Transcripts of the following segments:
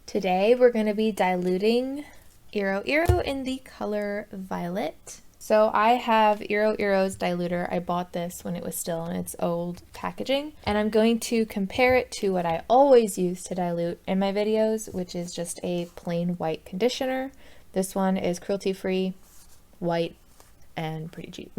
Today we're going to be diluting Iroiro in the color violet. So I have Iroiro's diluter. I bought this when it was still in its old packaging, and I'm going to compare it to what I always use to dilute in my videos, which is just a plain white conditioner. This one is cruelty-free, white, and pretty cheap.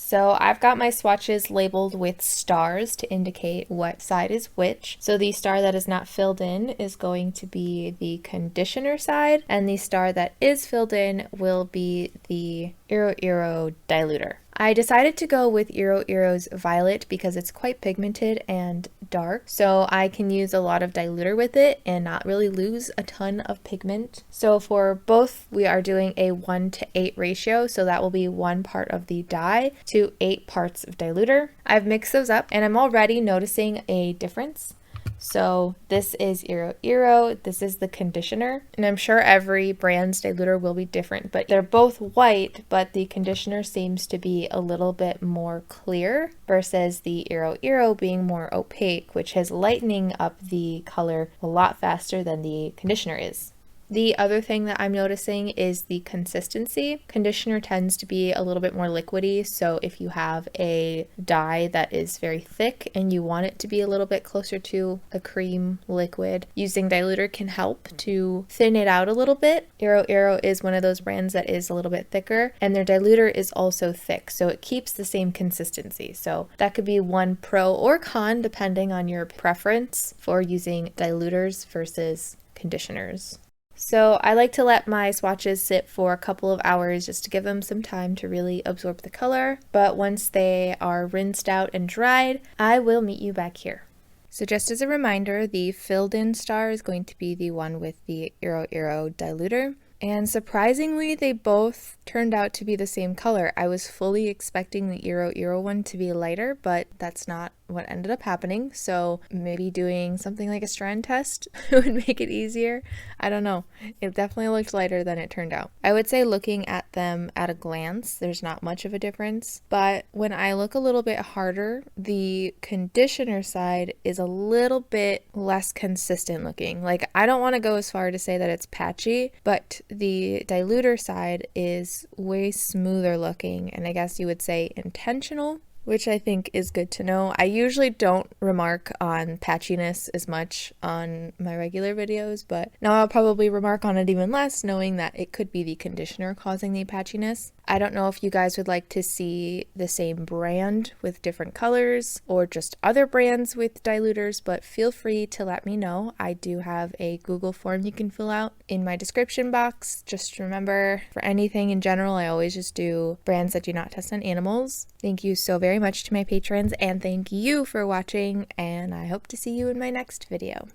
So I've got my swatches labeled with stars to indicate what side is which. So the star that is not filled in is going to be the conditioner side, and the star that is filled in will be the Iroiro diluter. I decided to go with Iroiro's violet because it's quite pigmented and dark, so I can use a lot of diluter with it and not really lose a ton of pigment. So for both, we are doing a 1:8 ratio, so that will be 1 part of the dye to 8 parts of diluter. I've mixed those up and I'm already noticing a difference. So this is Iroiro, this is the conditioner, and I'm sure every brand's diluter will be different, but they're both white, but the conditioner seems to be a little bit more clear versus the Iroiro being more opaque, which is lightening up the color a lot faster than the conditioner is. The other thing that I'm noticing is the consistency. Conditioner tends to be a little bit more liquidy, so if you have a dye that is very thick and you want it to be a little bit closer to a cream liquid, using diluter can help to thin it out a little bit. Iroiro is one of those brands that is a little bit thicker, and their diluter is also thick, so it keeps the same consistency. So that could be one pro or con depending on your preference for using diluters versus conditioners. So I like to let my swatches sit for a couple of hours just to give them some time to really absorb the color, but once they are rinsed out and dried, I will meet you back here. So just as a reminder, the filled in star is going to be the one with the Iroiro diluter, and surprisingly they both turned out to be the same color. I was fully expecting the Iroiro one to be lighter, but that's not what ended up happening, so maybe doing something like a strand test would make it easier. I don't know. It definitely looked lighter than it turned out. I would say looking at them at a glance, there's not much of a difference, but when I look a little bit harder, the conditioner side is a little bit less consistent looking. Like, I don't want to go as far to say that it's patchy, but the diluter side is way smoother looking, and I guess you would say intentional, which I think is good to know. I usually don't remark on patchiness as much on my regular videos, but now I'll probably remark on it even less, knowing that it could be the conditioner causing the patchiness. I don't know if you guys would like to see the same brand with different colors or just other brands with diluters, but feel free to let me know. I do have a Google form you can fill out in my description box. Just remember, for anything in general, I always just do brands that do not test on animals. Thank you so very much to my patrons, and thank you for watching, and I hope to see you in my next video.